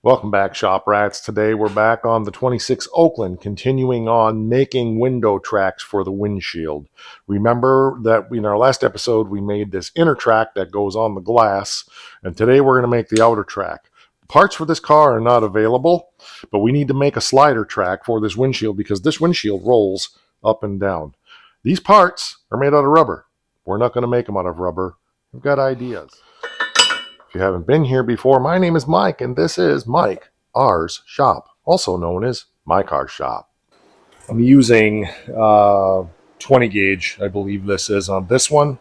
Welcome back, Shop Rats. Today we're back on the 26 Oakland, continuing on making window tracks for the windshield. Remember that in our last episode we made this inner track that goes on the glass, and today we're going to make the outer track. Parts for this car are not available, but we need to make a slider track for this windshield because this windshield rolls up and down. These parts are made out of rubber. We're not going to make them out of rubber. We've got ideas. If you haven't been here before, my name is Mike, and this is Mike R's Shop, also known as My Car Shop. I'm using 20 gauge, I believe this is, on this one.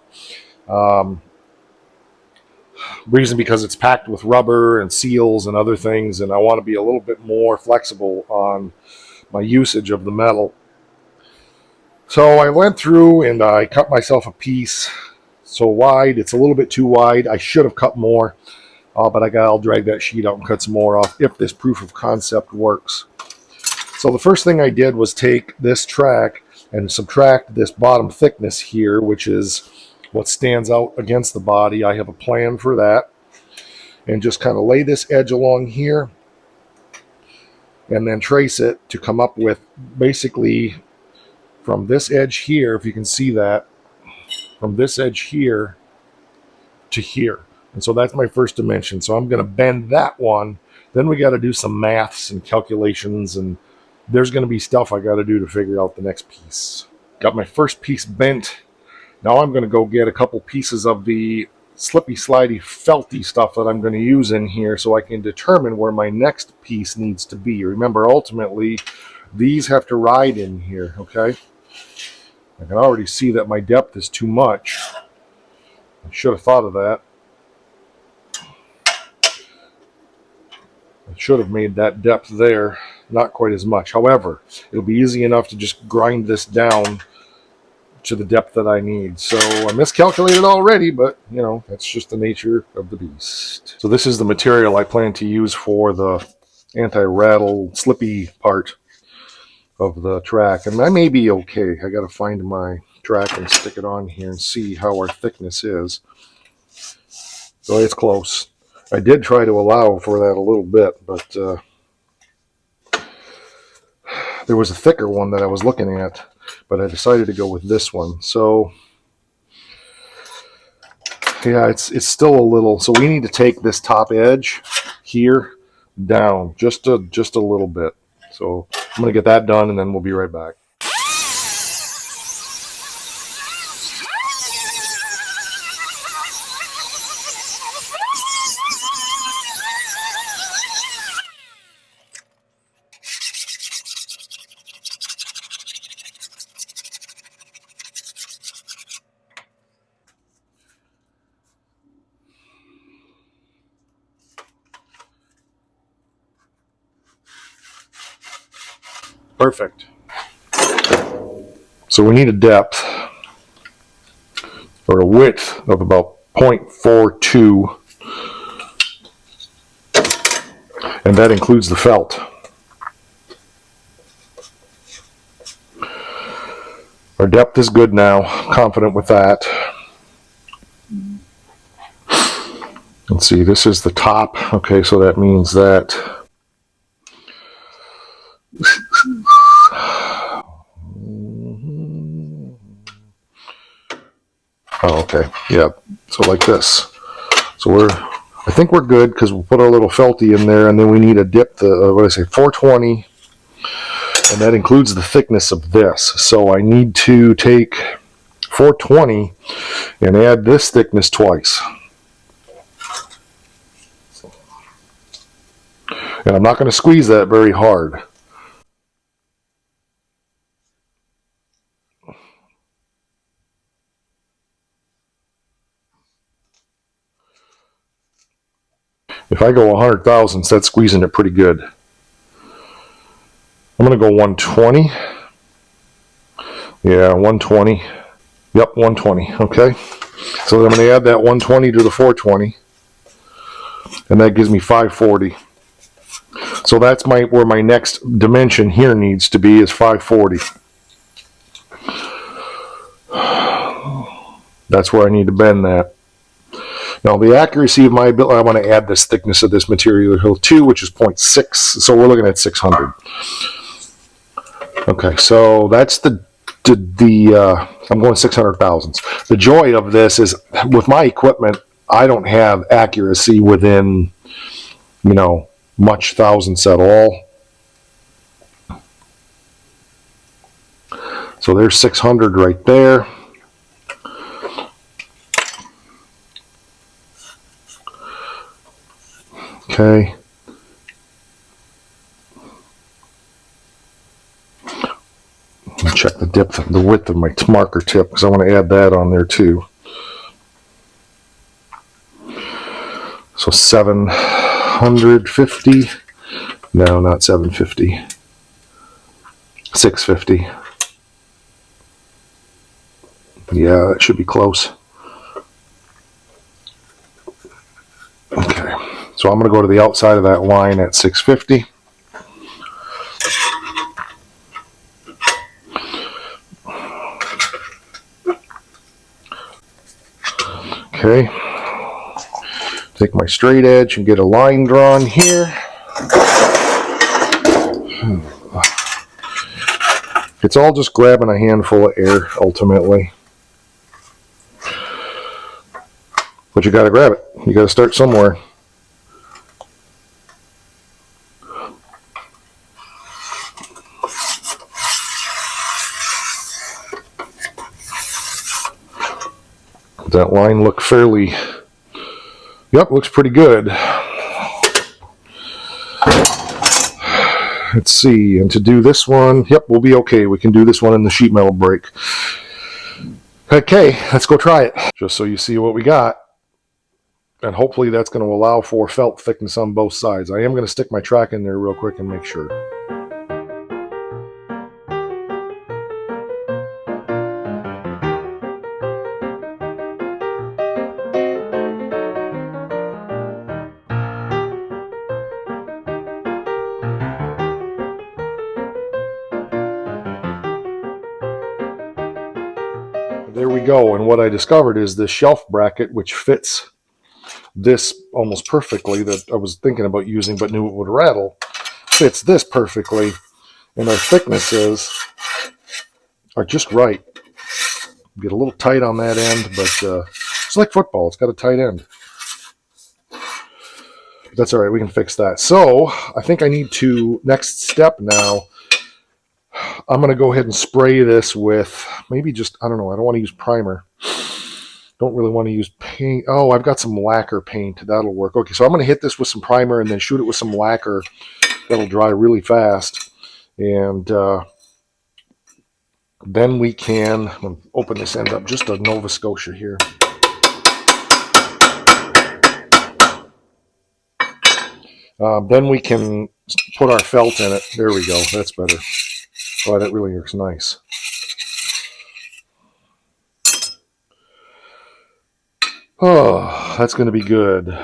Reason because it's packed with rubber and seals and other things, and I want to be a little bit more flexible on my usage of the metal. So I went through and I cut myself a piece so wide. It's a little bit too wide. I should have cut more, but I'll drag that sheet out and cut some more off if this proof of concept works. So the first thing I did was take this track and subtract this bottom thickness here, which is what stands out against the body. I have a plan for that, and just kind of lay this edge along here and then trace it to come up with basically from this edge here, if you can see that, from this edge here to here. And so that's my first dimension. So I'm going to bend that one. Then we got to do some maths and calculations, and there's going to be stuff I got to do to figure out the next piece. Got my first piece bent. Now I'm going to go get a couple pieces of the slippy, slidey, felty stuff that I'm going to use in here so I can determine where my next piece needs to be. Remember, ultimately, these have to ride in here, okay? I can already see that my depth is too much. I should have thought of that. I should have made that depth there not quite as much. However, it'll be easy enough to just grind this down to the depth that I need. So I miscalculated already, but you know, that's just the nature of the beast. So this is the material I plan to use for the anti-rattle slippy part of the track, and I may be okay. I got to find my track and stick it on here and see how our thickness is. So it's close. I did try to allow for that a little bit, but there was a thicker one that I was looking at, but I decided to go with this one. So yeah, it's still a little. So we need to take this top edge here down just a little bit. So I'm going to get that done, and then we'll be right back. Perfect. So we need a depth or a width of about 0.42, and that includes the felt. Our depth is good now. Confident with that. Let's see, this is the top. Okay, so that means that oh, okay, yeah, so like this. So I think we're good because we'll put our little felty in there, and then we need a depth of, 420, and that includes the thickness of this. So I need to take 420 and add this thickness twice. And I'm not going to squeeze that very hard. If I go 100 thousandths, that's squeezing it pretty good. I'm going to go 120. Yeah, 120. Yep, 120. Okay. So I'm going to add that 120 to the 420. And that gives me 540. So that's where my next dimension here needs to be is 540. That's where I need to bend that. Now the accuracy of my ability, I want to add this thickness of this material here too, which is 0.6. So we're looking at 600. Okay, so that's the I'm going 600 thousandths. The joy of this is with my equipment, I don't have accuracy within, much thousandths at all. So there's 600 right there. Okay. Check the depth, the width of my marker tip, because I want to add that on there too. So 750. No, not 750. 650. Yeah, that should be close. Okay, so I'm going to go to the outside of that line at 650. Okay, take my straight edge and get a line drawn here. It's all just grabbing a handful of air ultimately. But you got to grab it. You got to start somewhere. That line look fairly, yep, looks pretty good. Let's see, and to do this one, yep, we'll be okay. We can do this one in the sheet metal break. Okay, let's go try it. Just so you see what we got. And hopefully that's going to allow for felt thickness on both sides. I am going to stick my track in there real quick and make sure. There we go, and what I discovered is this shelf bracket, which fits this almost perfectly, that I was thinking about using but knew it would rattle, fits this perfectly, and our thicknesses are just right. Get a little tight on that end, but it's like football, it's got a tight end. That's all right, we can fix that. So I think I need to, next step now, I'm going to go ahead and spray this with maybe just, I don't know, I don't want to use primer. Don't really want to use paint. Oh, I've got some lacquer paint. That'll work. Okay, so I'm going to hit this with some primer and then shoot it with some lacquer. That'll dry really fast. And then we can, I'm going to open this end up, just a Nova Scotia here. Then we can put our felt in it. There we go. That's better. Oh, that really looks nice. Oh, that's going to be good.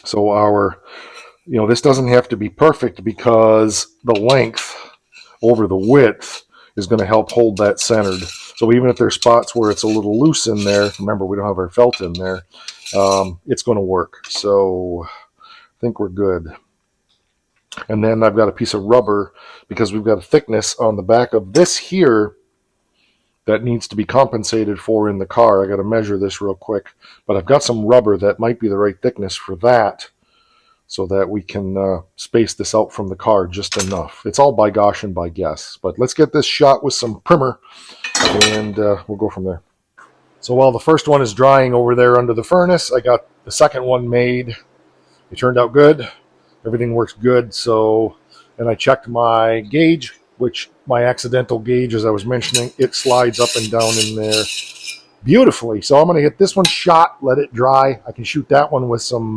So our, this doesn't have to be perfect because the length over the width is going to help hold that centered. So even if there's spots where it's a little loose in there, remember we don't have our felt in there, it's going to work. So I think we're good. And then I've got a piece of rubber because we've got a thickness on the back of this here that needs to be compensated for in the car. I got to measure this real quick, but I've got some rubber that might be the right thickness for that so that we can space this out from the car just enough. It's all by gosh and by guess, but let's get this shot with some primer and we'll go from there. So while the first one is drying over there under the furnace, I got the second one made. It turned out good. Everything works good. So, and I checked my gauge, which my accidental gauge, as I was mentioning, it slides up and down in there beautifully. So I'm going to hit this one shot, let it dry. I can shoot that one with some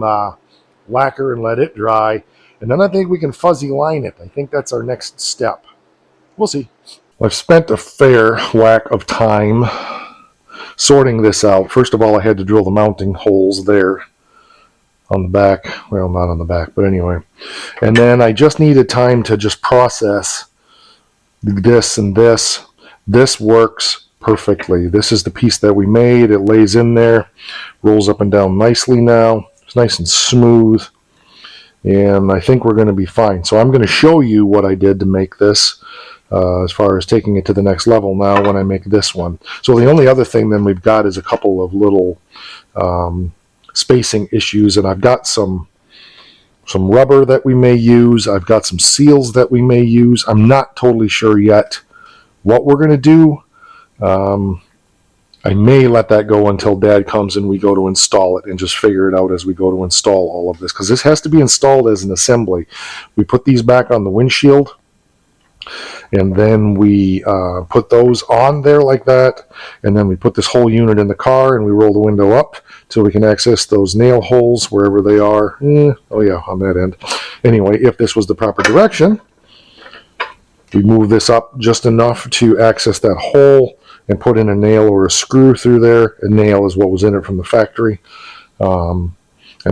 lacquer and let it dry. And then I think we can fuzzy line it. I think that's our next step. We'll see. I've spent a fair whack of time sorting this out. First of all, I had to drill the mounting holes there on the back. Well, not on the back, but anyway. And then I just needed time to just process this and this. This works. perfectly. This is the piece that we made. It lays in there, rolls up and down nicely now. It's nice and smooth, and I think we're going to be fine. So I'm going to show you what I did to make this as far as taking it to the next level now when I make this one. So the only other thing then we've got is a couple of little spacing issues, and I've got some rubber that we may use. I've got some seals that we may use. I'm not totally sure yet what we're going to do. I may let that go until Dad comes and we go to install it and just figure it out as we go to install all of this, because this has to be installed as an assembly. We put these back on the windshield, and then we put those on there like that, and then we put this whole unit in the car and we roll the window up so we can access those nail holes wherever they are. Oh yeah, on that end. Anyway, if this was the proper direction, we move this up just enough to access that hole and put in a nail or a screw through there. A nail is what was in it from the factory. And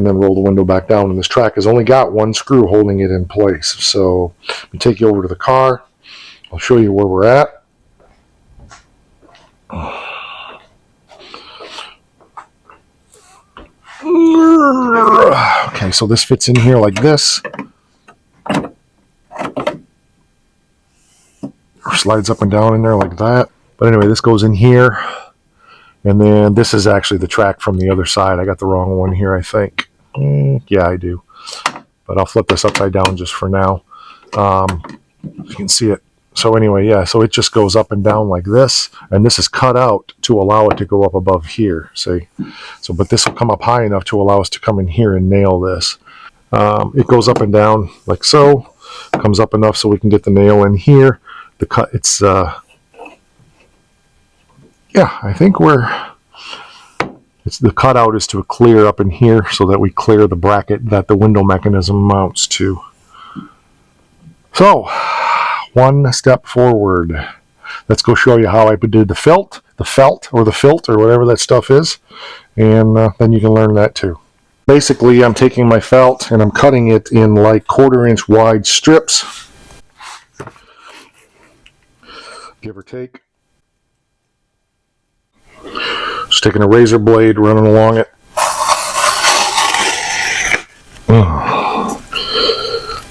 then roll the window back down. And this track has only got one screw holding it in place. So we take you over to the car. I'll show you where we're at. Okay, so this fits in here like this. Or slides up and down in there like that. But anyway, this goes in here. And then this is actually the track from the other side. I got the wrong one here, I think. Yeah, I do. But I'll flip this upside down just for now. You can see it. So anyway, yeah, so it just goes up and down like this. And this is cut out to allow it to go up above here, see? So, but this will come up high enough to allow us to come in here and nail this. It goes up and down like so. Comes up enough so we can get the nail in here. The cut, it's, yeah, I think it's the cutout is to clear up in here so that we clear the bracket that the window mechanism mounts to. So, one step forward. Let's go show you how I did the felt or whatever that stuff is, and then you can learn that too. Basically, I'm taking my felt and I'm cutting it in like 1/4 inch wide strips, give or take. Just taking a razor blade, running along it.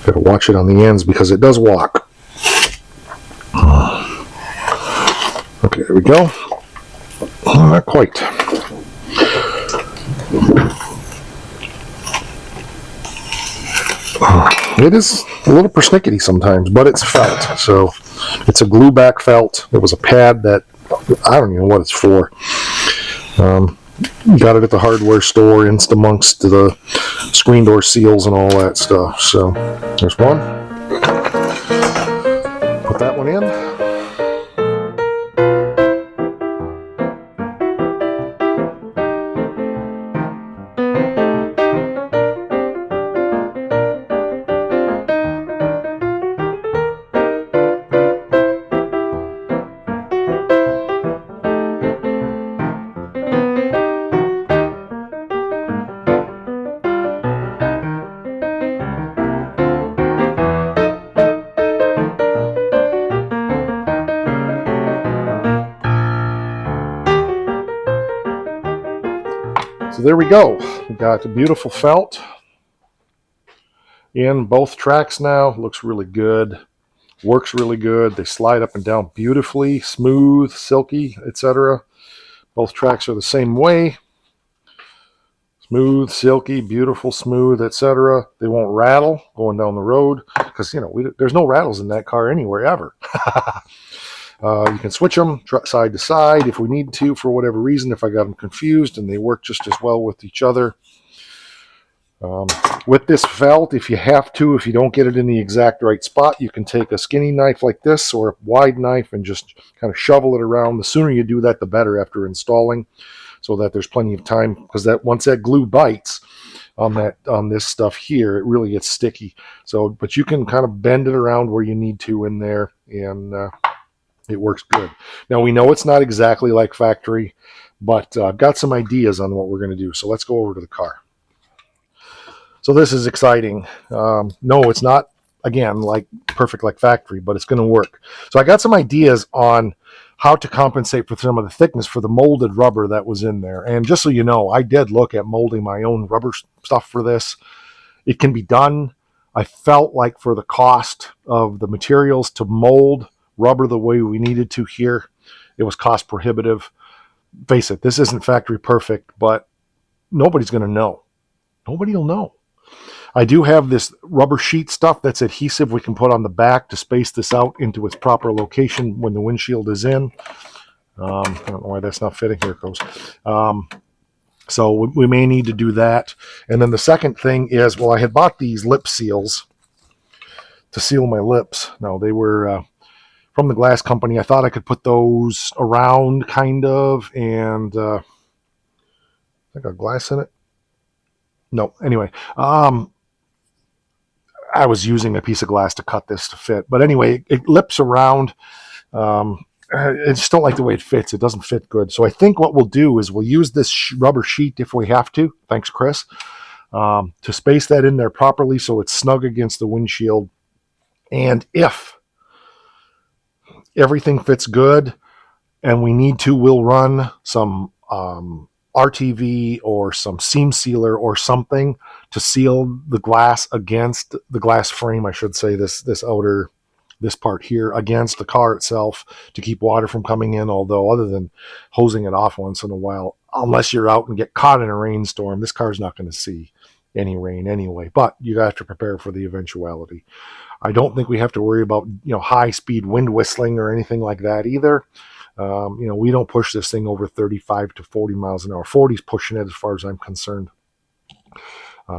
Gotta watch it on the ends because it does walk. Okay, there we go. Not quite. It is a little persnickety sometimes, but it's felt. So it's a glue back felt. It was a pad that I don't even know what it's for. Got it at the hardware store, in amongst the screen door seals and all that stuff. So there's one. Put that one in. So there we go. We got a beautiful felt in both tracks now. Looks really good. Works really good. They slide up and down beautifully, smooth, silky, etc. Both tracks are the same way. Smooth, silky, beautiful, smooth, etc. They won't rattle going down the road because, you know, there's no rattles in that car anywhere ever. You can switch them side to side if we need to for whatever reason, if I got them confused, and they work just as well with each other. With this felt, if you have to, if you don't get it in the exact right spot, you can take a skinny knife like this or a wide knife and just kind of shovel it around. The sooner you do that, the better after installing, so that there's plenty of time, because that once that glue bites on this stuff here, it really gets sticky. So, but you can kind of bend it around where you need to in there, and it works good. Now, we know it's not exactly like factory, but I've got some ideas on what we're going to do. So let's go over to the car. So this is exciting. No, it's not again, like perfect like factory, but it's going to work. So I got some ideas on how to compensate for some of the thickness for the molded rubber that was in there. And just so you know, I did look at molding my own rubber stuff for this. It can be done. I felt like for the cost of the materials to mold rubber the way we needed to here, it was cost prohibitive. Face it, this isn't factory perfect, but nobody's going to know. Nobody will know. I do have this rubber sheet stuff that's adhesive we can put on the back to space this out into its proper location when the windshield is in. I don't know why that's not fitting. Here it goes. So we may need to do that. And then the second thing is, well, I had bought these lip seals to seal my lips. No, they were from the glass company. I thought I could put those around kind of, and I got glass in it. No, anyway, I was using a piece of glass to cut this to fit. But anyway, it lips around. I just don't like the way it fits. It doesn't fit good. So I think what we'll do is we'll use this rubber sheet if we have to. Thanks, Chris. To space that in there properly so it's snug against the windshield. And if everything fits good and we need to, we'll run some RTV or some seam sealer or something to seal the glass against the glass frame, I should say, this part here against the car itself to keep water from coming in. Although other than hosing it off once in a while, unless you're out and get caught in a rainstorm, this car's not going to see any rain anyway, but you have to prepare for the eventuality. I don't think we have to worry about, high speed wind whistling or anything like that either. We don't push this thing over 35 to 40 miles an hour. 40's pushing it as far as I'm concerned.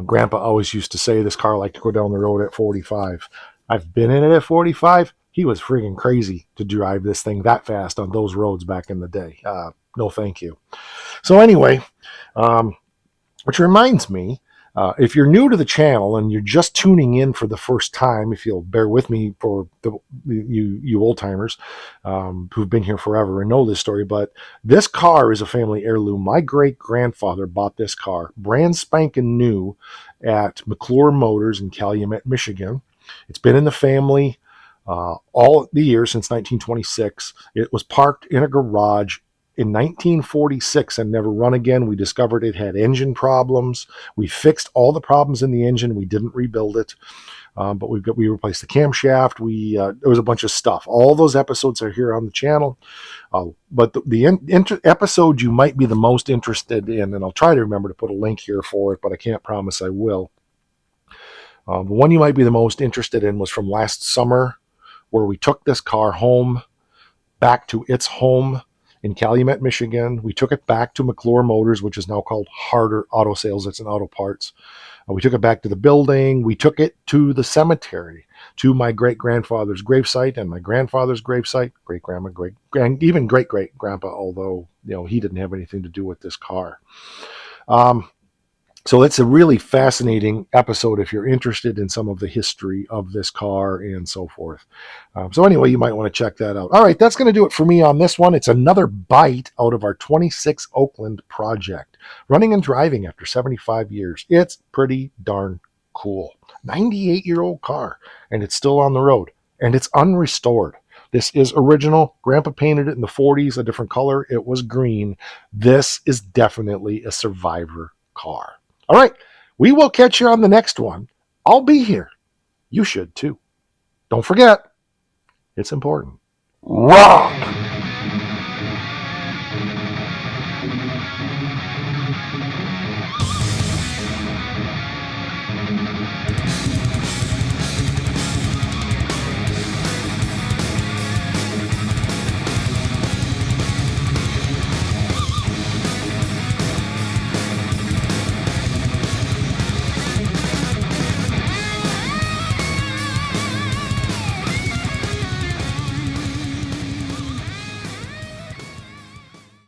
Grandpa always used to say this car liked to go down the road at 45. I've been in it at 45. He was freaking crazy to drive this thing that fast on those roads back in the day. No, thank you. So anyway, which reminds me, if you're new to the channel and you're just tuning in for the first time, if you'll bear with me for you old timers who've been here forever and know this story, but this car is a family heirloom. My great grandfather bought this car brand spanking new at McClure Motors in Calumet, Michigan. It's been in the family all the years since 1926. It was parked in a garage in 1946 and never run again. We discovered it had engine problems. We fixed all the problems in the engine. We didn't rebuild it, but we replaced the camshaft. There was a bunch of stuff. All those episodes are here on the channel. But the episode you might be the most interested in, and I'll try to remember to put a link here for it, but I can't promise I will. The one you might be the most interested in was from last summer, where we took this car home, back to its home in Calumet, Michigan. We took it back to McClure Motors, which is now called Harder Auto Sales. It's an auto parts. We took it back to the building. We took it to the cemetery, to my great-grandfather's gravesite and my grandfather's gravesite, great-grandma, even great-great-grandpa, although he didn't have anything to do with this car. So it's a really fascinating episode if you're interested in some of the history of this car and so forth. So anyway, you might want to check that out. All right, that's going to do it for me on this one. It's another bite out of our 26 Oakland project. Running and driving after 75 years. It's pretty darn cool. 98-year-old car, and it's still on the road, and it's unrestored. This is original. Grandpa painted it in the 40s, a different color. It was green. This is definitely a survivor car. All right, we will catch you on the next one. I'll be here. You should too. Don't forget, it's important. Rock!